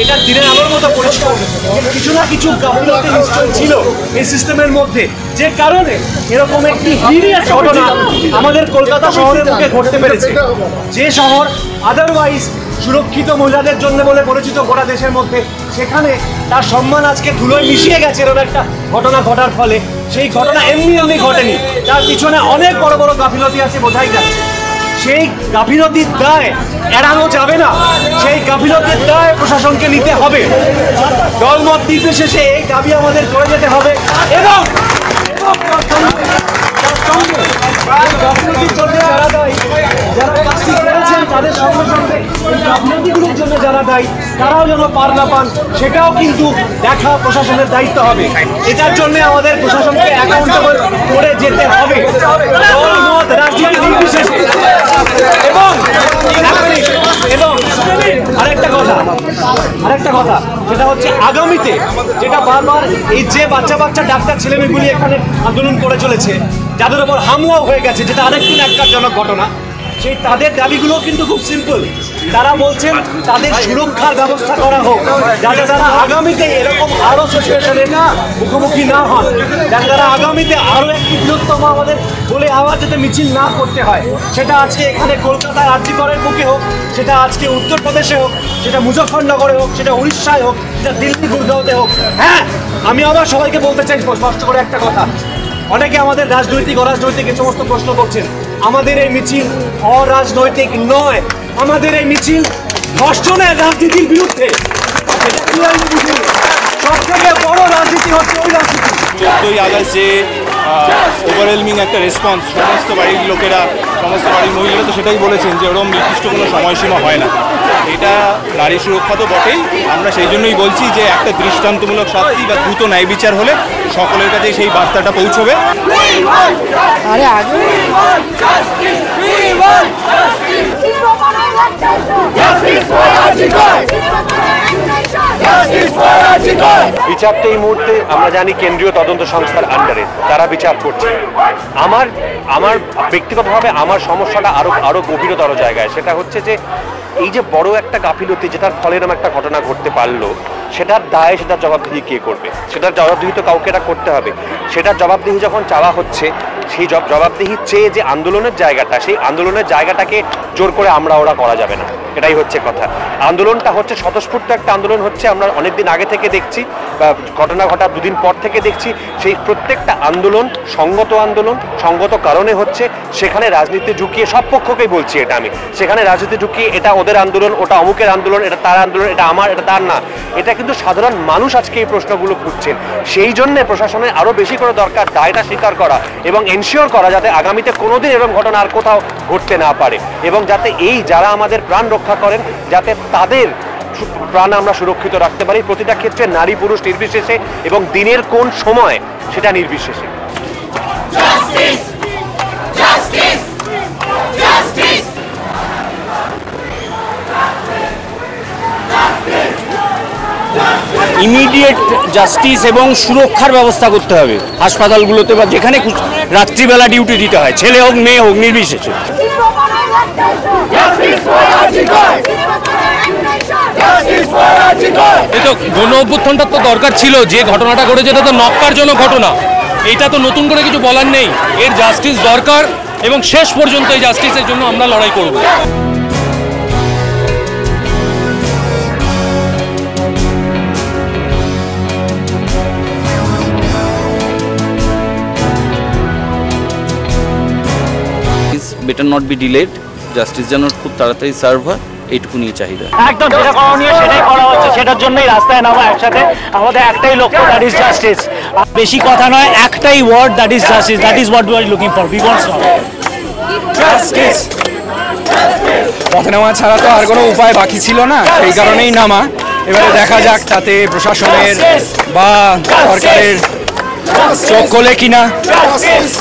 এটা দিনের আলোর মতো পরিচিত কিছু না কিছু গাফিলতি নিশ্চয় ছিল এই সিস্টেমের মধ্যে, যে কারণে এরকম একটি হিরিয়াস ঘটনা আমাদের কলকাতা শহরের মুখে ঘটতে পেরেছে। যে শহর আদারওয়াইজ সুরক্ষিত মহিলাদের জন্য বলে পরিচিত গোটা দেশের মধ্যে, সেখানে তার সম্মান আজকে ধুলোয় মিশিয়ে গেছে এরকম একটা ঘটনা ঘটার ফলে। সেই ঘটনা এমনি এমনি ঘটেনি, তার পিছনে অনেক বড় বড় গাফিলতি আছে, বোঝাই যাচ্ছে। সেই গাফিলতির দায় এড়ানো যাবে না, সেই গাফিলতির দায় প্রশাসনকে নিতে হবে। দলমত নির্বিশেষে এই দাবি আমাদের করে যেতে হবে এবং যারা দায়ী, যারা কাজটি করেছেন তাদের সঙ্গে সঙ্গে এই গাফিলতিগুলোর জন্য যারা দায়ী তারাও যেন পার না পান, সেটাও কিন্তু দেখা প্রশাসনের দায়িত্ব হবে। এটার জন্য আমাদের প্রশাসনকে অ্যাকাউন্টেবল করে যেতে হবে, দলমত রাজনীতি নির্বিশেষে। এবং আরেকটা কথা সেটা হচ্ছে আগামীতে যেটা বারবার এই যে বাচ্চা ডাক্তার ছেলেমেয়েগুলি এখানে আন্দোলন করে চলেছে, যাদের উপর হামলাও হয়ে গেছে, যেটা আরেকটি ন্যাক্কারজনক ঘটনা, সেই তাদের দাবিগুলো কিন্তু খুব সিম্পল। তারা বলছেন তাদের সুরক্ষার ব্যবস্থা করা হোক, যাতে তারা আগামীতে এরকম আরো সিচুয়েশনে মুখোমুখি না হন, যাতে তারা আগামীতে আরো একটি বৃহত্তম আমাদের বলে আবার যাতে মিছিল না করতে হয়। সেটা আজকে এখানে কলকাতার আরজিকরের মুখে হোক, সেটা আজকে উত্তরপ্রদেশে হোক, সেটা মুজফ্ফরনগরে হোক, সেটা উড়িষ্যায় হোক, সেটা দিল্লি গুরগাঁওতে হোক। হ্যাঁ, আমি আবার সবাইকে বলতে চাই স্পষ্ট করে একটা কথা। অনেকে আমাদের রাজনৈতিক অরাজনৈতিক এই সমস্ত প্রশ্ন করছেন। আমাদের এই মিছিল অরাজনৈতিক নয়, আমাদের এই মিছিল ধর্ষণের রাজনীতির বিরুদ্ধে। সব থেকে বড় রাজনীতি হচ্ছে ওই রাজনীতি। 14ই আগস্ট যে ওভারওয়েলমিং একটা রেসপন্স, সমস্ত বাড়ির লোকেরা, সমস্ত বাড়ির মহিলারা তো সেটাই বলেছেন যে ওরকম নির্দিষ্ট কোনো সময়সীমা হয় না। এটা নারী সুরক্ষা তো বটেই, আমরা সেই জন্যই বলছি যে একটা দৃষ্টান্তমূলক শাস্তি বা দ্রুত ন্যায় বিচার হলে সকলের কাছে সেই বার্তাটা পৌঁছবে। বিচারটা এই মুহূর্তে আমরা জানি কেন্দ্রীয় তদন্ত সংস্থার আন্ডারে, তারা বিচার করছে। আমার ব্যক্তিগতভাবে আমার সমস্যাটা আরো গভীরতর জায়গায়। সেটা হচ্ছে যে এই যে বড় একটা গাফিলতি যেটার ফলে এরকম একটা ঘটনা ঘটতে পারলো, সেটার দায়, সেটার জবাবদিহি কে করবে? সেটার জবাবদিহি তো কাউকে এটা করতে হবে। সেটার জবাবদিহি যখন চাওয়া হচ্ছে, সেই জবাবদিহি চেয়ে যে আন্দোলনের জায়গাটা, সেই আন্দোলনের জায়গাটাকে জোর করে ওরা করা যাবে না, এটাই হচ্ছে কথা। আন্দোলনটা হচ্ছে স্বতঃস্ফূর্ত একটা আন্দোলন হচ্ছে, আমরা অনেকদিন আগে থেকে দেখছি বা ঘটনা ঘটার দুদিন পর থেকে দেখছি। সেই প্রত্যেকটা আন্দোলন সঙ্গত কারণে হচ্ছে। সেখানে রাজনীতি ঢুকিয়ে, সব পক্ষকেই বলছি এটা আমি, সেখানে রাজনীতি ঢুকিয়ে এটা ওদের আন্দোলন, ওটা অমুকের আন্দোলন, এটা তার আন্দোলন, এটা আমার, এটা তার না। এটা কিন্তু সাধারণ মানুষ আজকে এই প্রশ্নগুলো খুঁজছেন। সেই জন্য প্রশাসনের আরো বেশি করে দরকার দায়টা স্বীকার করা এবং এনশিওর করা যাতে আগামীতে কোনোদিন এরকম ঘটনা আর কোথাও ঘটতে না পারে, এবং যাতে এই যারা আমাদের প্রাণ রক্ষা করেন যাতে তাদের প্রাণ আমরা সুরক্ষিত রাখতে পারি, প্রতিটা ক্ষেত্রে নারী পুরুষ নির্বিশেষে এবং দিনের কোন সময় সেটা নির্বিশেষে। ইমিডিয়েট জাস্টিস এবং সুরক্ষার ব্যবস্থা করতে হবে হাসপাতালগুলোতে বা যেখানে রাত্রিবেলা ডিউটি দিতে হয়, ছেলে হোক মেয়ে হোক নির্বিশেষে। গণ অভ্যুত্থানটা তো দরকার ছিল, যে ঘটনাটা ঘটেছে এটা তো নক্কারজনক ঘটনা, এটা তো নতুন করে কিছু বলার নেই। এর জাস্টিস দরকার এবং শেষ পর্যন্ত এই জাস্টিসের জন্য আমরা লড়াই করব। Better not be delayed, justice যেন খুব তাড়াতাড়ি সার্ভ হয়, এইটুকু নিয়ে চাহিদা। একদম যেটা করণীয় সেটাই করা হচ্ছে, সেটার জন্যই রাস্তায় নামা একসাথে। আমাদের একটাই লক্ষ্য, দ্যাট ইজ জাস্টিস। বেশি কথা নয়, একটাই word, that is justice. That is what we are looking for. We want justice. পথে নামা ছাড়া তো আর কোনো উপায় বাকি ছিল না, সেই কারণেই নামা। এবারে দেখা যাক তাতে প্রশাসনের বা সরকারের চোখ খোলে কিনা,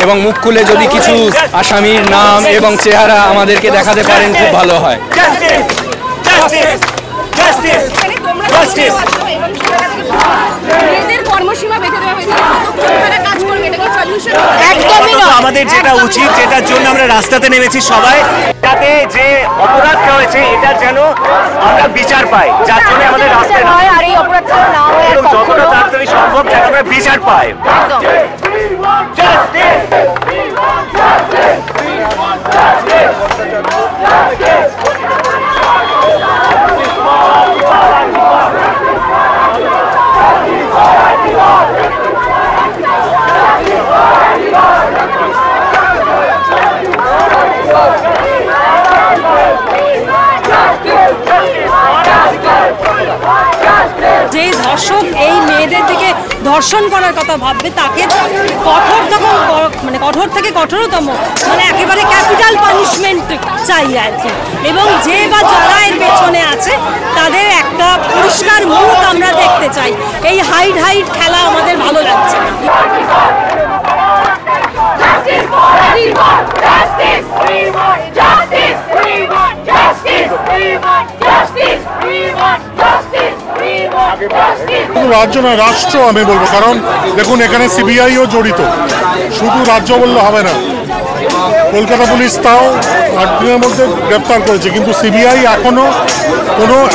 এবং মুখ খুলে যদি কিছু আসামির নাম এবং চেহারা আমাদেরকে দেখাতে পারেন খুব ভালো হয়। মেয়েদের কর্মসীমা বেঁধে দেওয়া হয়েছে, তারা কাজ করবে, এটা কি সলিউশন? একদমই নয়। আমাদের যেটা উচিত, যেটার জন্য আমরা রাস্তাতে নেমেছি সবাই, যাতে যে অপরাধ হয়েছে এটা যেন আমরা বিচার পাই, যার জন্য আমাদের রাস্তায় নয় আর এই অপরাধটা না হয় এবং যতটা তাড়াতাড়ি সম্ভব যাতে আমরা বিচার পাই। যে ধর্ষক এই মেয়েদের থেকে ধর্ষণ করার কথা ভাববে তাকে কঠোর থেকে কঠোরতম একেবারে ক্যাপিটাল পানিশমেন্ট চাই আর কি। এবং যে বা যারা এর পেছনে আছে তাদের একটা পরিষ্কার মুখ আমরা দেখতে চাই। এই হাইড খেলা আমাদের ভালো লাগছে না। রাজ্য না, রাষ্ট্র আমি বলবো, কারণ দেখুন এখানে সিবিআইও জড়িত, শুধু রাজ্য বললে হবে না। কলকাতা পুলিশ তাও 8 দিনের মধ্যে গ্রেপ্তার করেছে, কিন্তু সিবিআই এখনো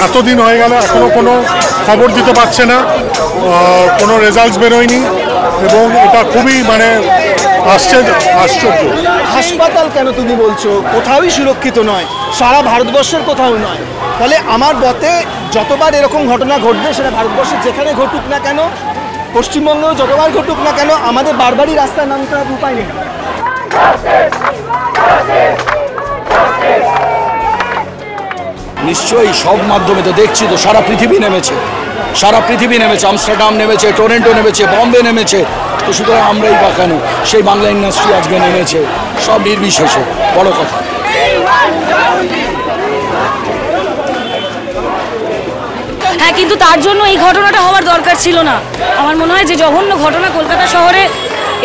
এতদিন হয়ে গেল এখনো কোনো খবর দিতে পারছে না, কোনো রেজাল্টস বেরোয়নি এবং এটা খুবই আশ্চর্য। হাসপাতাল কেন তুমি বলছো? কোথাওই সুরক্ষিত নয়, সারা ভারতবর্ষের কোথাও নয়। তাহলে আমার মতে যতবার এরকম ঘটনা ঘটবে, সেটা ভারতবর্ষে যেখানে ঘটুক না কেন, পশ্চিমবঙ্গেও যতবার ঘটুক না কেন, আমাদের বারবারই রাস্তায় নামতে হবে, উপায় নেই। নিশ্চয়ই সব মাধ্যমে তো দেখছি তো, সারা পৃথিবী নেমেছে, আমস্টারডাম নেমেছে, টরেন্টো নেমেছে, বম্বে নেমেছে। তো সুতরাং আমরাই বা কেন? সেই বাংলা ইন্ডাস্ট্রি আজকে নেমেছে, সব নির্বিশেষে। বড় কথা হ্যাঁ, কিন্তু তার জন্য এই ঘটনাটা হওয়ার দরকার ছিল না। আমার মনে হয় যে জঘন্য ঘটনা কলকাতা শহরে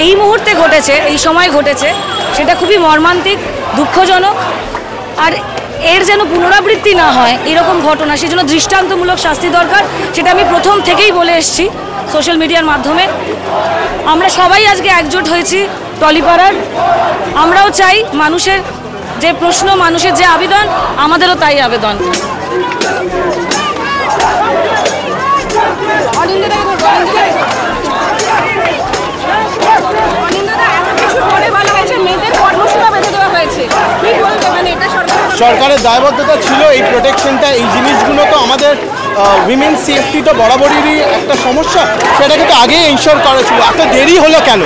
এই মুহূর্তে ঘটেছে, এই সময় ঘটেছে, সেটা খুবই মর্মান্তিক, দুঃখজনক। আর এর যেন পুনরাবৃত্তি না হয় এরকম ঘটনা, সেজন্য দৃষ্টান্তমূলক শাস্তি দরকার। সেটা আমি প্রথম থেকেই বলে এসেছি সোশ্যাল মিডিয়ার মাধ্যমে। আমরা সবাই আজকে একজোট হয়েছি টলিপাড়ার। আমরাও চাই মানুষের যে প্রশ্ন, মানুষের যে আবেদন, আমাদেরও তাই আবেদন। সরকারের দায়বদ্ধতা ছিল এই প্রোটেকশনটা, এই জিনিসগুলো তো আমাদের উইমেন সেফটি তো বরাবরই একটা সমস্যা, সেটা কিন্তু আগেই এনশিওর করা ছিল। এত দেরি হলো কেন?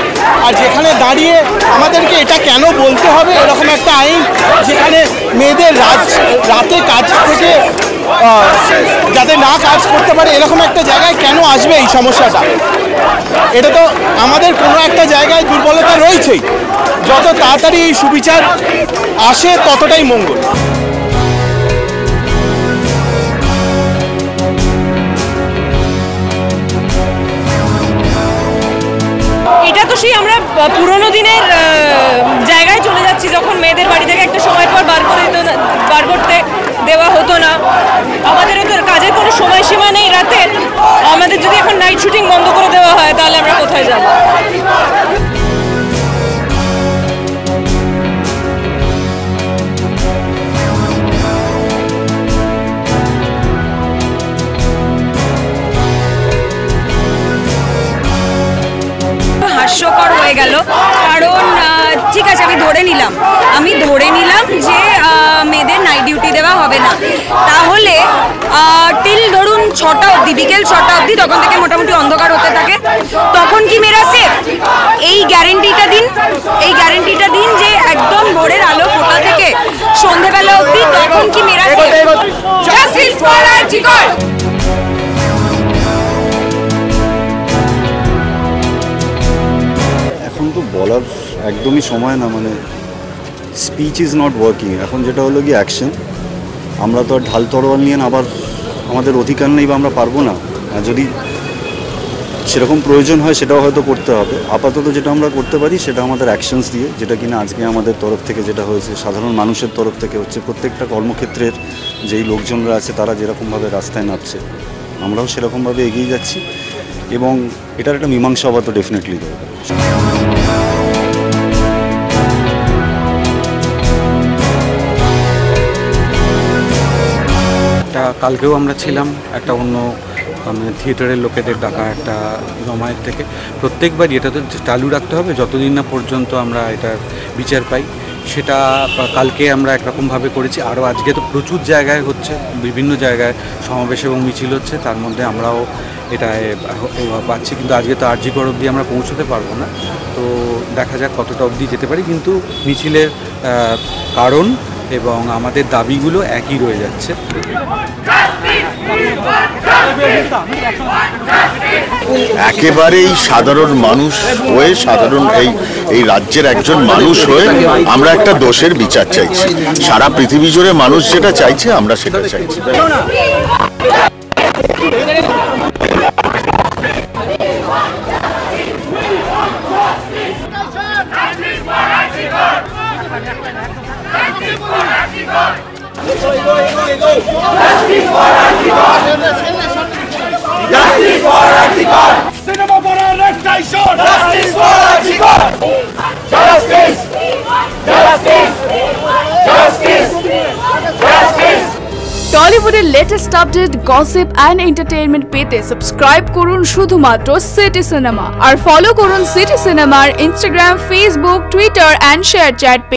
আর যেখানে দাঁড়িয়ে আমাদেরকে এটা কেন বলতে হবে এরকম একটা আইন, যেখানে মেয়েদের রাতে কাজ থেকে যাতে না কাজ করতে পারে, এরকম একটা জায়গায় কেন আসবে এই সমস্যাটা? এটা তো আমাদের কোনো একটা জায়গায় দুর্বলতা রয়েছেই। যত তাড়াতাড়ি এই সুবিচার আসে ততটাই মঙ্গল। এটা তো সেই আমরা পুরোনো দিনের জায়গায় চলে যাচ্ছি, যখন মেয়েদের বাড়ি থেকে একটা সময় পর বার করতে দেওয়া হতো না। আমাদেরও তো কাজের কোনো সময়সীমা নেই রাতে। আমাদের যদি এখন নাইট শুটিং বন্ধ করে দেওয়া হয় তাহলে আমরা কোথায় যাব? হাস্যকর হয়ে গেল, কারণ ঠিক আছে আমি ধরে নিলাম যে মেয়েদের নাইট ডিউটি দেওয়া হবে না, তাহলে টিল ধরুন 6টা অবধি, বিকেল 6টা অবধি, তখন থেকে মোটামুটি অন্ধকার হতে থাকে, তখন কি মেয়েরা সেফ? এই গ্যারেন্টিটা দিন যে একদম ভোরের আলো ফোটা থেকে সন্ধেবেলা অবধি, তখন কি মেয়েরা সেফ? Justice for RG Kar. এখন তো বলার একদমই সময় না, স্পিচ ইজ নট ওয়ার্কিং। এখন যেটা হলো কি অ্যাকশন। আমরা তো আর ঢাল তরোয়াল নিয়ে আবার আমাদের অধিকার নেই বা আমরা পারবো না। যদি সেরকম প্রয়োজন হয় সেটাও হয়তো করতে হবে। আপাতত যেটা আমরা করতে পারি সেটা আমাদের অ্যাকশনস দিয়ে, যেটা কিনা আজকে আমাদের তরফ থেকে যেটা হয়েছে, সাধারণ মানুষের তরফ থেকে হচ্ছে, প্রত্যেকটা কর্মক্ষেত্রের যেই লোকজনরা আছে তারা যেরকমভাবে রাস্তায় নামছে আমরাও সেরকমভাবে এগিয়ে যাচ্ছি। এবং এটার একটা মীমাংসা হওয়া তো ডেফিনেটলি দরকার। কালকেও আমরা ছিলাম একটা অন্য থিয়েটারের লোকেদের ডাকা একটা জমায়েত থেকে। প্রত্যেকবারই এটা তো চালু রাখতে হবে যতদিন না পর্যন্ত আমরা এটার বিচার পাই। সেটা কালকে আমরা একরকমভাবে করেছি, আরও আজকে তো প্রচুর জায়গায় হচ্ছে, বিভিন্ন জায়গায় সমাবেশ এবং মিছিল হচ্ছে, তার মধ্যে আমরাও এটায় পাচ্ছি। কিন্তু আজকে তো RG কর অবধি আমরা পৌঁছতে পারবো না, তো দেখা যাক কতটা অবধি যেতে পারি। কিন্তু মিছিলের কারণ এবং আমাদের দাবিগুলো একই রয়ে যাচ্ছে। একেবারেই সাধারণ মানুষ হয়ে, সাধারণ এই রাজ্যের একজন মানুষ হয়ে আমরা একটা দোষের বিচার চাইছি। সারা পৃথিবী জুড়ে মানুষ যেটা চাইছে আমরা সেটা চাইছি। টলিউডের latest update, gossip and entertainment পেতে সাবস্ক্রাইব করুন শুধুমাত্র সিটি সিনেমা আর ফলো করুন সিটি সিনেমার Instagram, Facebook, Twitter and share chat.